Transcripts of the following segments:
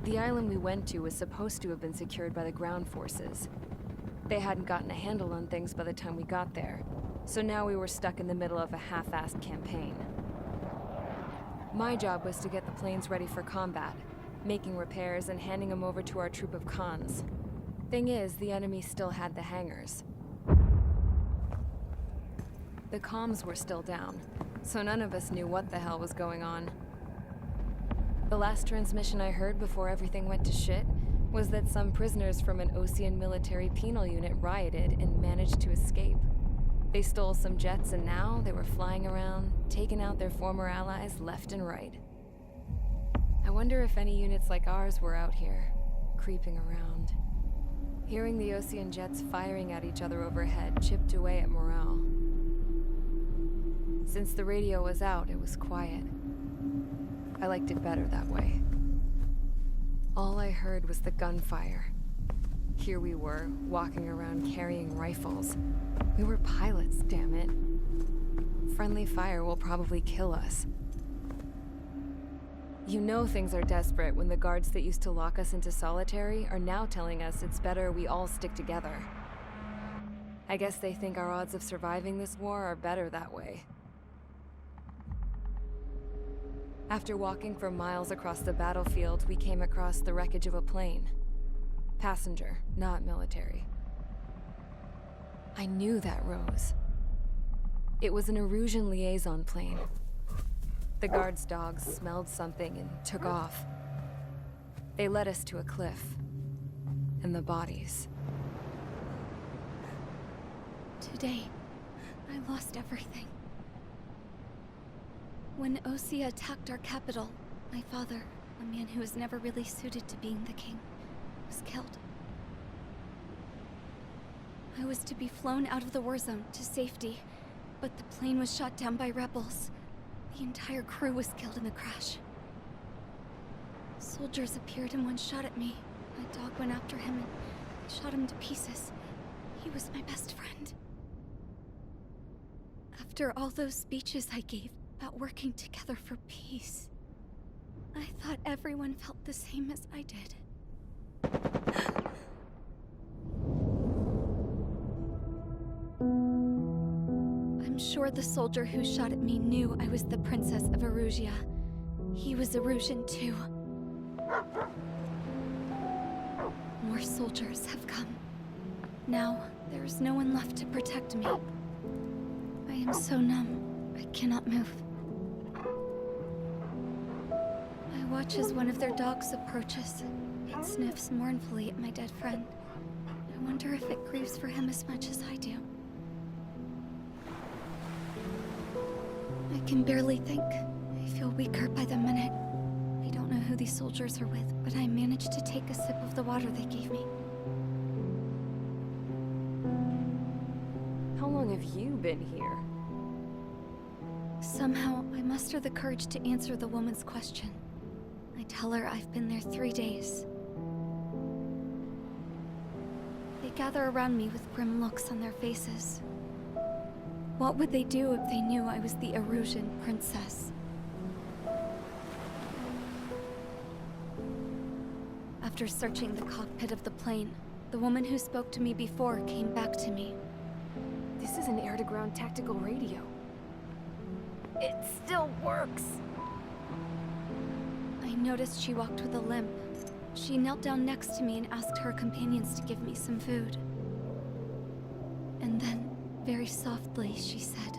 The island we went to was supposed to have been secured by the ground forces. They hadn't gotten a handle on things by the time we got there, so now we were stuck in the middle of a half-assed campaign. My job was to get the planes ready for combat, making repairs and handing them over to our troop of cons. Thing is, the enemy still had the hangars. The comms were still down, so none of us knew what the hell was going on. The last transmission I heard before everything went to shit was that some prisoners from an Osean military penal unit rioted and managed to escape. They stole some jets and now they were flying around, taking out their former allies left and right. I wonder if any units like ours were out here, creeping around. Hearing the Osean jets firing at each other overhead chipped away at morale. Since the radio was out, it was quiet. I liked it better that way. All I heard was the gunfire. Here we were, walking around carrying rifles. We were pilots, damn it. Friendly fire will probably kill us. You know things are desperate when the guards that used to lock us into solitary are now telling us it's better we all stick together. I guess they think our odds of surviving this war are better that way. After walking for miles across the battlefield, we came across the wreckage of a plane. Passenger, not military. I knew that rose. It was an Erusian liaison plane. The guards' dogs smelled something and took off. They led us to a cliff. And the bodies. Today, I lost everything. When Osea attacked our capital, my father, a man who was never really suited to being the king, was killed. I was to be flown out of the war zone to safety, but the plane was shot down by rebels. The entire crew was killed in the crash. Soldiers appeared and one shot at me. My dog went after him and I shot him to pieces. He was my best friend. After all those speeches I gave about working together for peace, I thought everyone felt the same as I did. I'm sure the soldier who shot at me knew I was the Princess of Erusia. He was Erusian too. More soldiers have come. Now, there is no one left to protect me. I am so numb, I cannot move. I watch as one of their dogs approaches. It sniffs mournfully at my dead friend. I wonder if it grieves for him as much as I do. I can barely think. I feel weaker by the minute. I don't know who these soldiers are with, but I managed to take a sip of the water they gave me. How long have you been here? Somehow, I muster the courage to answer the woman's question. I tell her I've been there 3 days. They gather around me with grim looks on their faces. What would they do if they knew I was the Erusian princess? After searching the cockpit of the plane, the woman who spoke to me before came back to me. This is an air-to-ground tactical radio. It still works! I noticed she walked with a limp. She knelt down next to me and asked her companions to give me some food. And then, very softly, she said,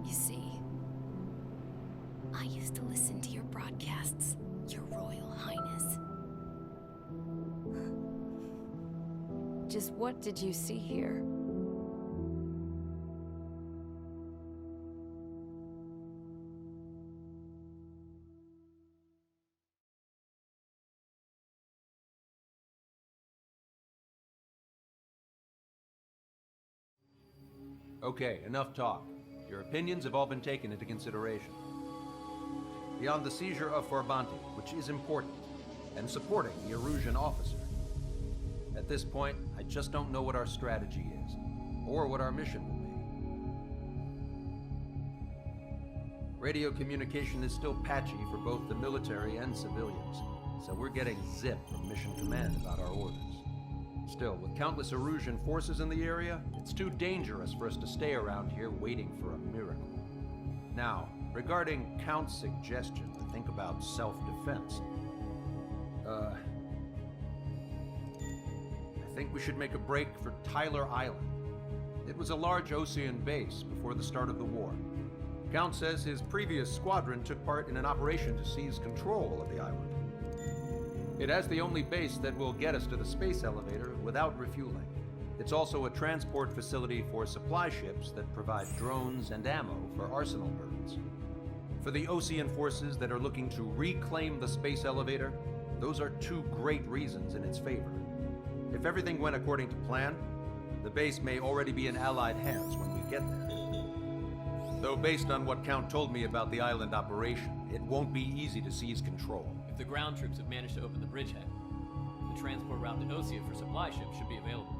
You see, I used to listen to your broadcasts, Your Royal Highness. Just what did you see here? Okay, enough talk. Your opinions have all been taken into consideration. Beyond the seizure of Forbanti, which is important, and supporting the Erusian officer, at this point, I just don't know what our strategy is, or what our mission will be. Radio communication is still patchy for both the military and civilians. so we're getting zip from Mission Command about our orders. Still, with countless Erusian forces in the area, it's too dangerous for us to stay around here waiting for a miracle. Now, regarding Count's suggestion to think about self-defense, I think we should make a break for Tyler Island. It was a large Osean base before the start of the war. Count says his previous squadron took part in an operation to seize control of the island. It has the only base that will get us to the space elevator without refueling. It's also a transport facility for supply ships that provide drones and ammo for arsenal birds. For the Osean forces that are looking to reclaim the space elevator, those are two great reasons in its favor. If everything went according to plan, the base may already be in Allied hands when we get there. Though based on what Count told me about the island operation, it won't be easy to seize control. If the ground troops have managed to open the bridgehead, the transport route to Osea for supply ships should be available.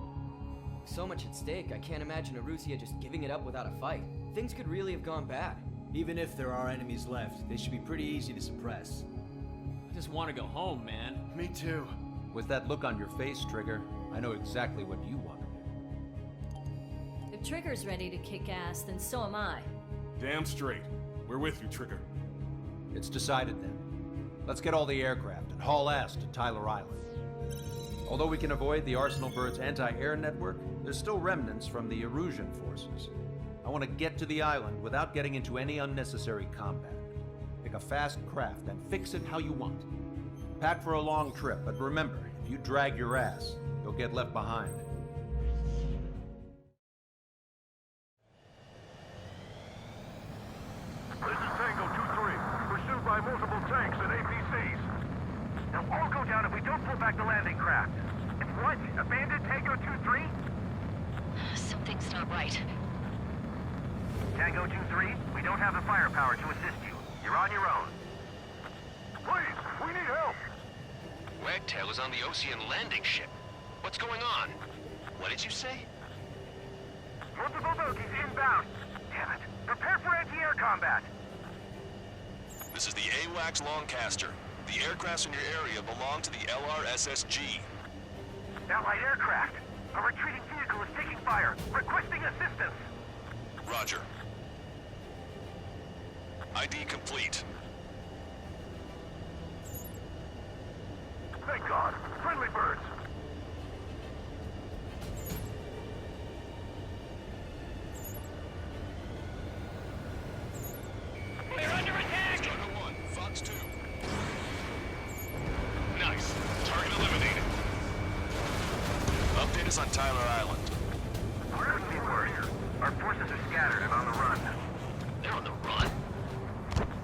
With so much at stake, I can't imagine Erusia just giving it up without a fight. Things could really have gone bad. Even if there are enemies left, they should be pretty easy to suppress. I just want to go home, man. Me too. With that look on your face, Trigger, I know exactly what you want to do. If Trigger's ready to kick ass, then so am I. Damn straight. We're with you, Trigger. It's decided then. Let's get all the aircraft and haul ass to Tyler Island. Although we can avoid the Arsenal Bird's anti-air network, there's still remnants from the Erusian forces. I want to get to the island without getting into any unnecessary combat. Pick a fast craft and fix it how you want. Pack for a long trip, but remember, if you drag your ass, you'll get left behind. This is Tango 2-3, pursued by multiple tanks and APCs. They'll all go down if we don't pull back the landing craft. If what? Abandoned Tango 2-3? Something's not right. Tango 2-3, we don't have the firepower to assist you. You're on your own. Please, we need help! Wagtail is on the Osean landing ship. What's going on? What did you say? Multiple bogies inbound. Damn it. Prepare for anti-air combat. This is the AWACS Longcaster. The aircrafts in your area belong to the LRSSG. Allied aircraft. A retreating vehicle is taking fire. Requesting assistance. Roger. ID complete. Thank God. Friendly birds. They're under attack! Starter 1, Fox 2. Nice. Target eliminated. Update is on Tyler Island. Couldn't be worse. Our forces are scattered and on the run. They're on the run?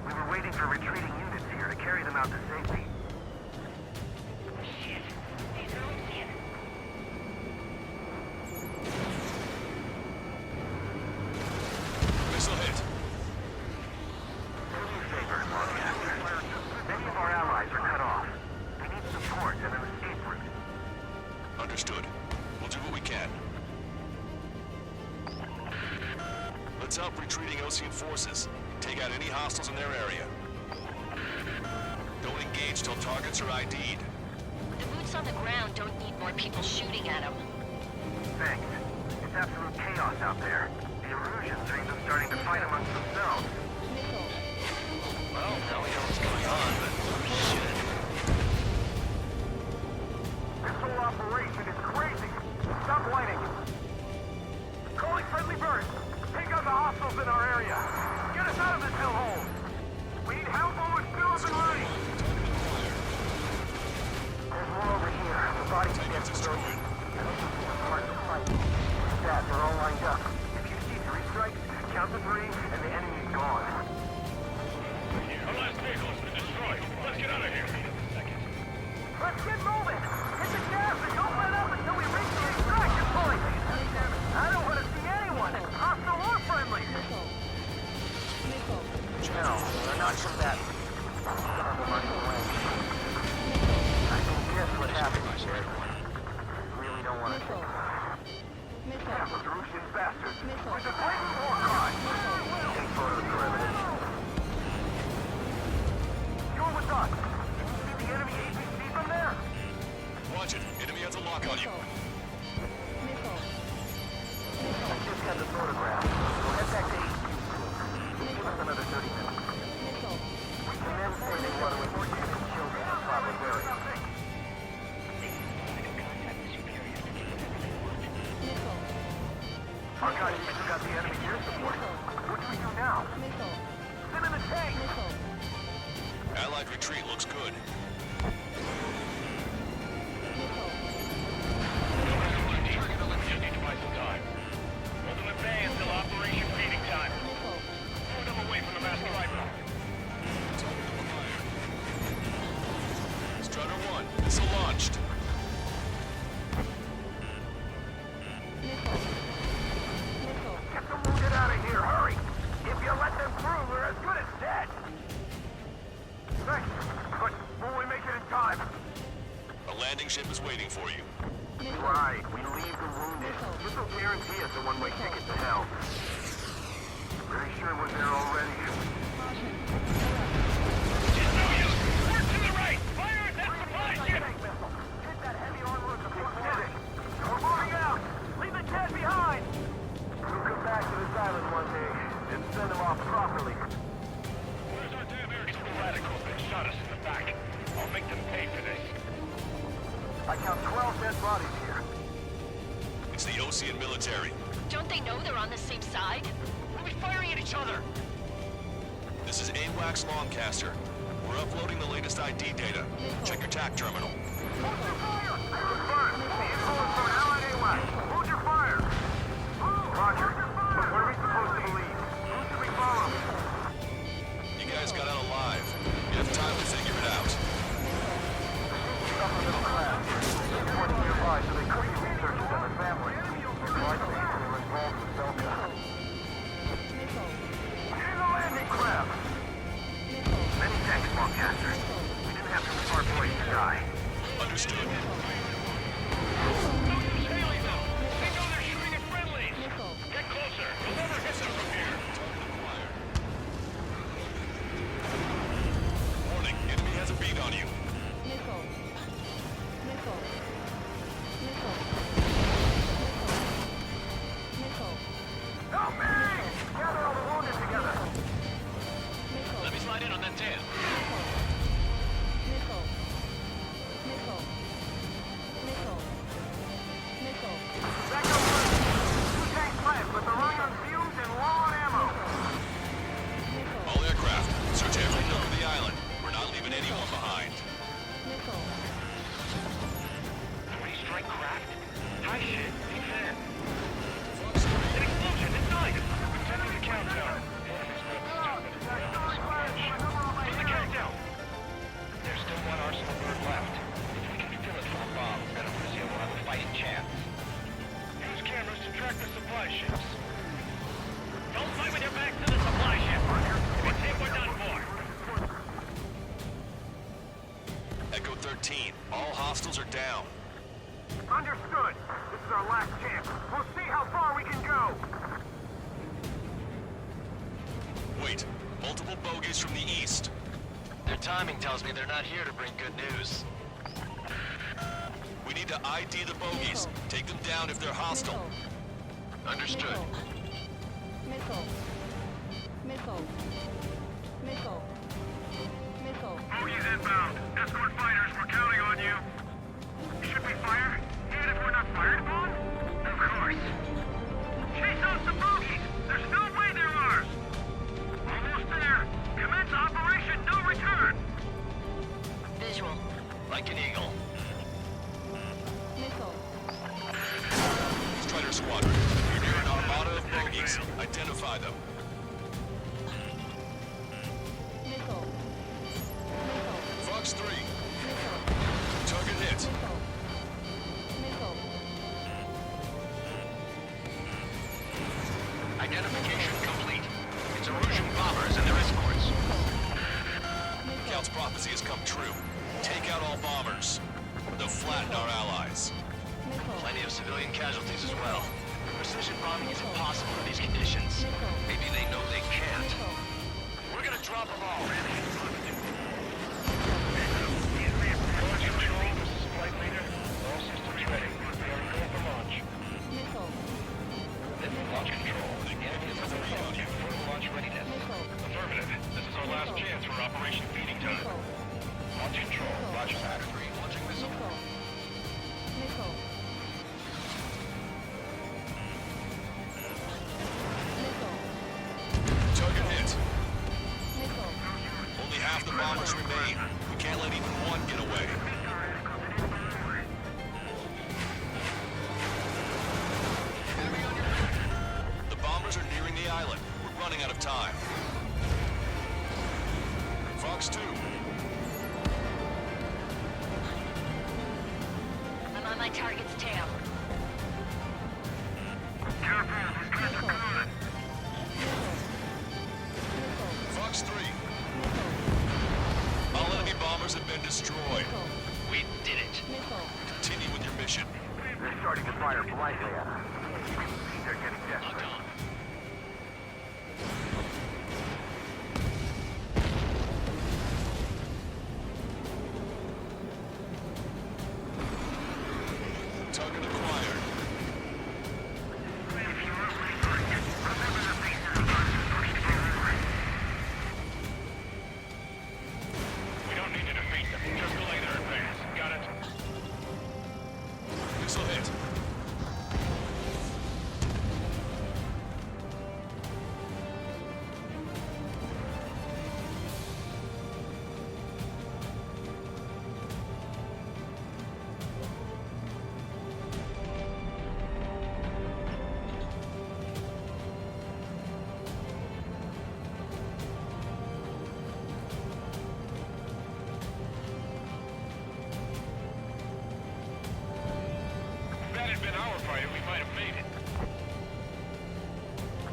We were waiting for retreating units here to carry them out to safety. Shit. These are Osean. Missile hit. Do me a favor, Longcaster. Many of our allies are cut off. We need support and an escape route. Understood. We'll do what we can. Let's help retreating Osean forces. Take out any hostiles in their area. Don't engage till targets are ID'd. The boots on the ground don't need more people shooting at them. Thanks. It's absolute chaos out there. The Erusians are even starting to fight amongst themselves. Well, now we know what's going on, but shit. This whole operation is crazy. Stop whining. Calling friendly birds. Take out the hostiles in our area. Get us out of this hellhole. We need help while we're still up and running. There's more over here. The bodies are dead civilians. I don't think we're part of the fight. Stats are all lined up. If you see 3 strikes, count to 3, and the enemy is gone. Our last vehicle has been destroyed. Let's get out of here. Let's get moving! Hit the gas and don't let up until we reach the extraction point! I don't want to see anyone, hostile or friendly! No, they're not combatants. Some of them are away. I can guess what happened here. Really don't want to think. That was Russian bastards. With the blatant war crime! Take photos for evidence. You're with us. If you see the enemy agent now! Send in the tank! Allied retreat looks good. Just need to buy some time. Hold them at bay until operation feeding time. Throw them away from the mass driver. Strutter 1, missile launched. Get the wounded out of here, hurry! If you let them through, we're as good as dead! Thanks, but will we make it in time? A landing ship is waiting for you. Right, we leave the wounded. This will guarantee us a one-way ticket to hell. Pretty sure we're there already. It's no use! Work to the right! Fire at that supply ship! Hit that heavy armor at the front. We're moving out! Leave the dead behind! We'll come back to this island one day and send them off properly. Where's our damn air? It's the radicals that shot us in the back. I'll make them pay for this. I count 12 dead bodies here. It's the Osean military. Don't they know they're on the same side? We'll be firing at each other! This is AWACS Longcaster. We're uploading the latest ID data. Check your TAC terminal. Hold your fire! Confirmed. The info is from Allied AWAC. Hold your fire! Roger. What are we supposed to believe? Who should we follow? You guys got out alive. You have time to figure it out. Upper middle class. Reporting nearby, so they could be researchers and their family. Likely, they're involved with Belka. Here's a landing craft! Many thanks, Longcaster. We didn't have to far away to die. Understood. Haley, though! They know they're shooting at friendlies! Get closer! You'll never hit them from here! Warning, enemy has a beat on you. Help me! Gather all the wounded together. Let me slide in on that dam. Back up first. 2 tanks left, but they're running on fumes and low on ammo. All aircraft, search every nook of the island. We're not leaving anyone behind. 3-strike craft? High shit, deep in. An explosion inside! Attempting the countdown. Put the countdown! There's still one arsenal bird left. If we can fill it full of bombs, then Arusio will have a fighting chance. Use cameras to track the supply ships. Don't fight with your back to the supply ship! If it's hit, we're done for! Echo 13, all hostiles are down. Understood. This is our last chance. We'll see how far we can go. Wait, multiple bogies from the east. Their timing tells me they're not here to bring good news. We need to ID the bogies. Take them down if they're hostile. Understood. Bogies inbound. Escort fighters, we're counting on you. Should we fire? Even if we're not fired upon? Of course. Chase out the bogies! There's no way they're ours! Almost there. Commence Operation No Return! Visual. Like an eagle. Strider Squadron, you're near an armada of bogies. Identify them. Fox 3. Target hit. Identification complete. It's Erusian bombers and their escorts. Count's prophecy has come true. Take out all bombers. They'll flatten our allies. Plenty of civilian casualties as well. Precision bombing is impossible in these conditions. Maybe they know they can't. We're gonna drop them all. Launch control, this is flight leader. All systems ready. We are go for launch. This is launch control. The enemy is under launch. Full launch readiness. Affirmative. This is our last chance for Operation Feeding Time. Launch control. Roger that. 3. Launching missile. Target half the bombers remain. We can't let even one get away. The bombers are nearing the island. We're running out of time. Fox 2. I'm on my target's tail. Fox 3. All enemy bombers have been destroyed. We did it. Continue with your mission. They're starting to fire blindly at us. They're getting desperate. Target acquired. We don't need to defeat them. Just delay their advance. Got it? Missile hit. If that had been our fighter, we might have made it.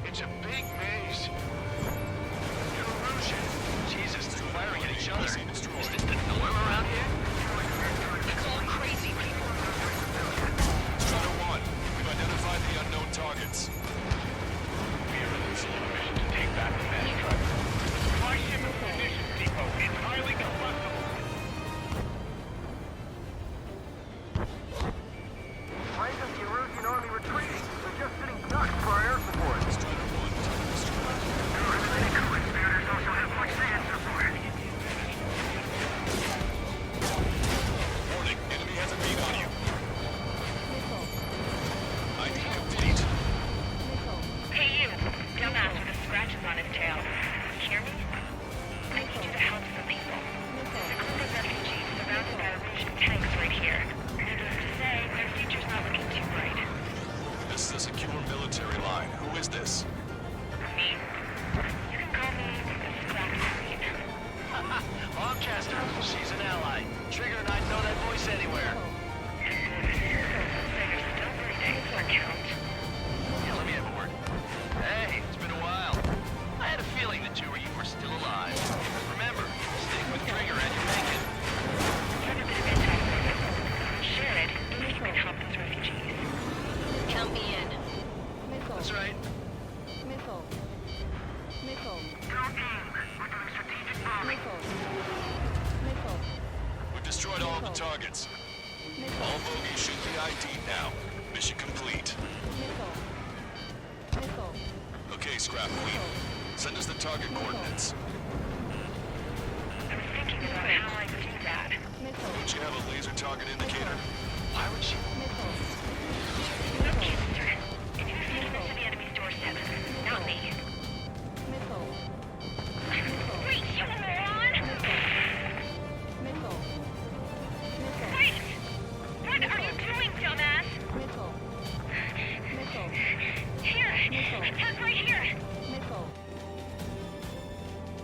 It's a big maze. Erosion. Jesus, they're firing at each other. Is this the norm around here? It's all crazy people. Strider 1. We've identified the unknown targets. We are in the middle of a mission to take back the mass truck. Supply ship and munitions depot is highly combustible. Why isn't the Erusian army retreating? They're just sitting ducks for our air support. Strider 1. Target destroyed. Many co-conspirators also have Foxan support. Warning. Enemy has a beat on you. ID complete. Hey you, dumbass with the scratches on his tail. Hear me? I need you to help some people. The group of refugees surrounded by Erusian tanks right here. Needless to say, their future's not looking too bright. This is a secure military line. Who is this? Me? You can call me the Scrap Queen. Lancaster, she's an ally. Trigger and I'd know that voice anywhere. So you're still breathing, Count. Yeah, let me have a word. Hey, it's been a while. I had a feeling the two of you were still alive. Remember, stick with Trigger and you make it. Have a bit of intel for you. Share it if you can help those refugees. Count me in. That's right. We've destroyed all of the targets. All bogies should be ID'd now. Mission complete. Okay, Scrap Queen. Send us the target coordinates. I was thinking about how I could do that. Don't you have a laser target indicator? Why would she? Okay, mister. If you're sending this to the enemy's doorstep, not me. Wait, you moron! Wait! What are you doing, dumbass? Here! That's right here!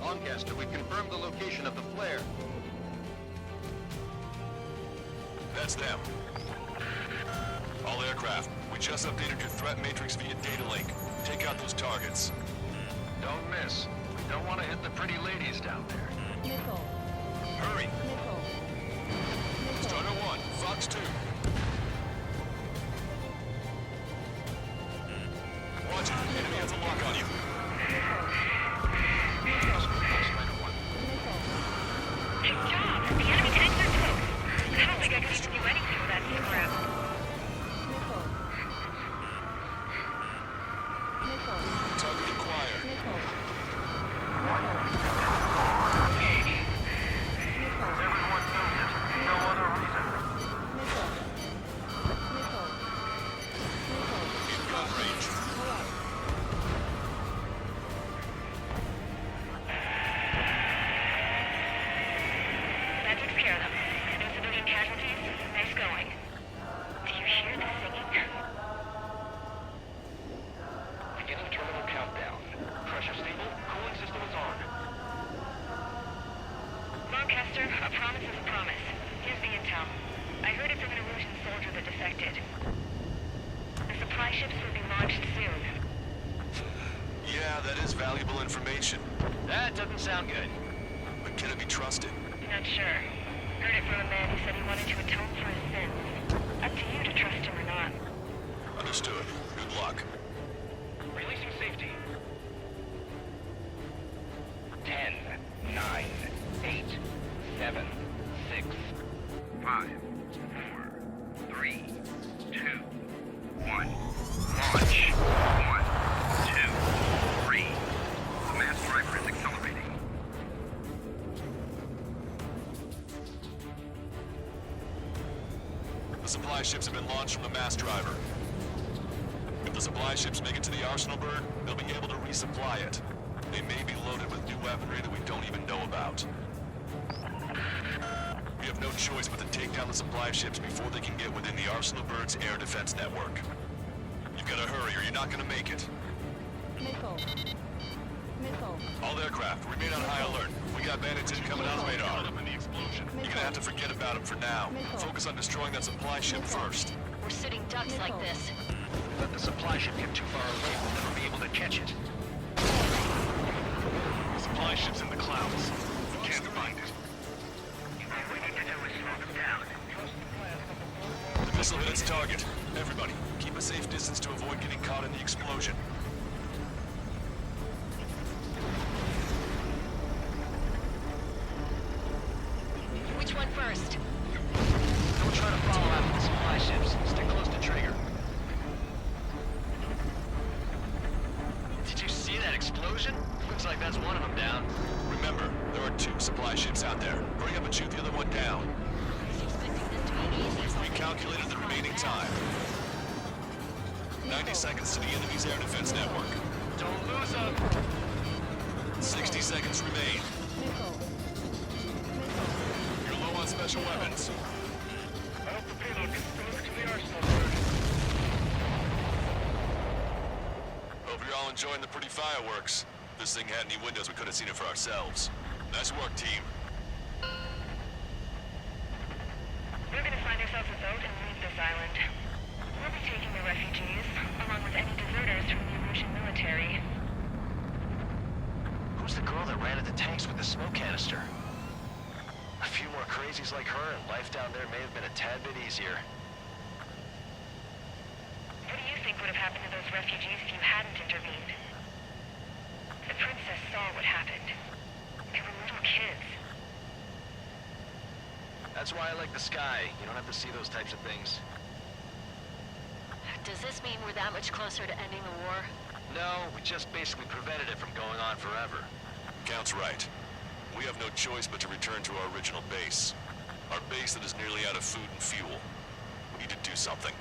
Lancaster, we've confirmed the location of the flare. That's them. All aircraft, we just updated your threat matrix via data link. Take out those targets. Don't miss. We don't want to hit the pretty ladies down there. Hurry! Strider 1, Fox 2. Watch it. Enemy has a lock on you. Good job! The enemy tanks are toast! I don't think I could even do anything with that scrap. Target acquired. Mister, a promise is a promise. Here's the intel. I heard it from an Erusian soldier that defected. The supply ships will be launched soon. Yeah, that is valuable information. That doesn't sound good. But can it be trusted? Not sure. Heard it from a man who said he wanted to atone for his sins. Up to you to trust him or not. Understood. Good luck. Releasing safety. 10, 9, 8, 7, 6, 5, 4, 3, 2, 1. Launch. 1, 2, 3. The mass driver is accelerating. The supply ships have been launched from the mass driver. If the supply ships make it to the arsenal bird, they'll be able to resupply it. They may be loaded with new weaponry that we don't even know about. We have no choice but to take down the supply ships before they can get within the arsenal bird's air defense network. You've got to hurry or you're not going to make it. Missile. Missile. All aircraft, remain on high alert. We got bandits incoming on radar. You're gonna have to forget about them for now. Focus on destroying that supply ship first. We're sitting ducks like this. Let the supply ship get too far away, we'll never be able to catch it. The supply ship's in the clouds. We can't find it. All we need to do is slow them down. The missile hit its target. Everybody, keep a safe distance to avoid getting caught in the explosion. Which one first? Don't try to follow after the supply ships. Stick close to trigger. Did you see that explosion? Looks like that's one of them down. Remember, there are 2 supply ships out there. Hurry up and shoot the other one down. We've recalculated the remaining time. 90 seconds to the enemy's air defense network. Don't lose them. 60 seconds remain. Missile. You're low on special weapons. I hope the payload gets delivered to the arsenal bird. Hope you're all enjoying the pretty fireworks. If this thing had any windows, we could have seen it for ourselves. Nice work, team. We're gonna find ourselves a boat and leave this island. We'll be taking the refugees, along with any deserters from the Erusian military. Who's the girl that ran at the tanks with the smoke canister? A few more crazies like her, and life down there may have been a tad bit easier. What do you think would have happened to those refugees if you hadn't intervened? The princess saw what happened. They were little kids. That's why I like the sky. You don't have to see those types of things. Does this mean we're that much closer to ending the war? No, we just basically prevented it from going on forever. Count's right. We have no choice but to return to our original base. Our base that is nearly out of food and fuel. We need to do something.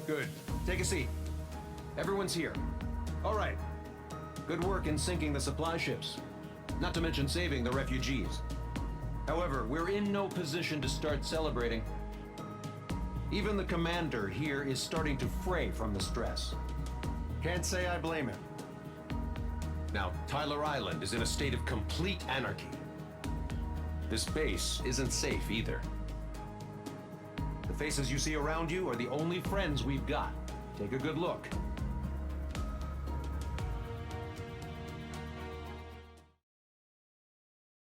Good. Take a seat. Everyone's here. All right. Good work in sinking the supply ships. Not to mention saving the refugees. However, we're in no position to start celebrating. Even the commander here is starting to fray from the stress. Can't say I blame him. Now, Tyler Island is in a state of complete anarchy. This base isn't safe either. The faces you see around you are the only friends we've got. Take a good look.